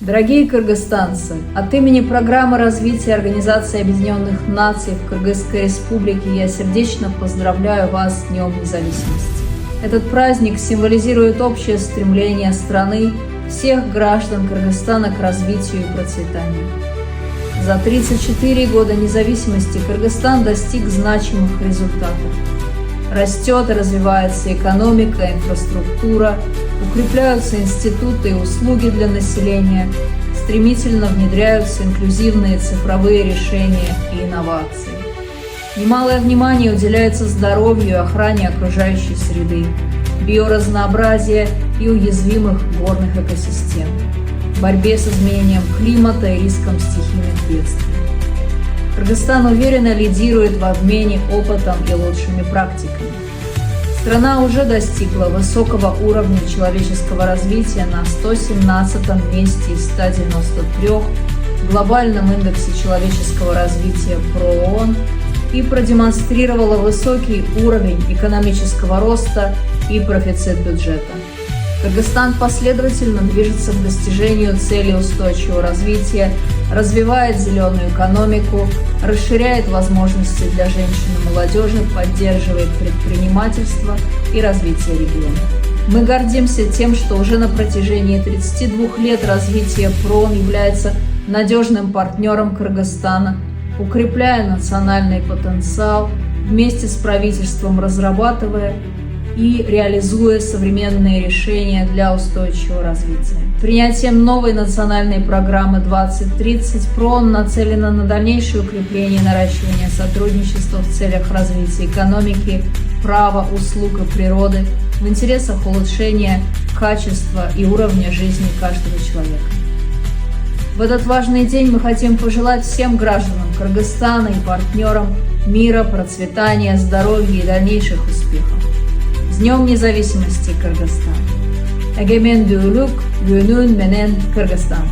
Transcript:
Дорогие кыргызстанцы, от имени программы развития Организации Объединенных Наций в Кыргызской Республике я сердечно поздравляю вас с Днем Независимости. Этот праздник символизирует общее стремление страны, всех граждан Кыргызстана к развитию и процветанию. За 34 года независимости Кыргызстан достиг значимых результатов. Растет и развивается экономика, инфраструктура, укрепляются институты и услуги для населения, стремительно внедряются инклюзивные цифровые решения и инновации. Немалое внимание уделяется здоровью и охране окружающей среды, биоразнообразия и уязвимых горных экосистем, борьбе с изменением климата и риском стихийных бедствий. Кыргызстан уверенно лидирует в обмене опытом и лучшими практиками. Страна уже достигла высокого уровня человеческого развития на 117-м месте из 193 в глобальном индексе человеческого развития ПРООН и продемонстрировала высокий уровень экономического роста и профицит бюджета. Кыргызстан последовательно движется к достижению целей устойчивого развития, развивает зеленую экономику, расширяет возможности для женщин и молодежи, поддерживает предпринимательство и развитие региона. Мы гордимся тем, что уже на протяжении 32 лет развития ПРООН является надежным партнером Кыргызстана, укрепляя национальный потенциал, вместе с правительством разрабатывая и реализуя современные решения для устойчивого развития. Принятием новой национальной программы 2030 ПРООН нацелена на дальнейшее укрепление и наращивание сотрудничества в целях развития экономики, права, услуг и природы в интересах улучшения качества и уровня жизни каждого человека. В этот важный день мы хотим пожелать всем гражданам Кыргызстана и партнерам мира, процветания, здоровья и дальнейших успехов. С Днем Независимости, Кыргызстан! Эгемендүүлүк күнүн менен Кыргызстан!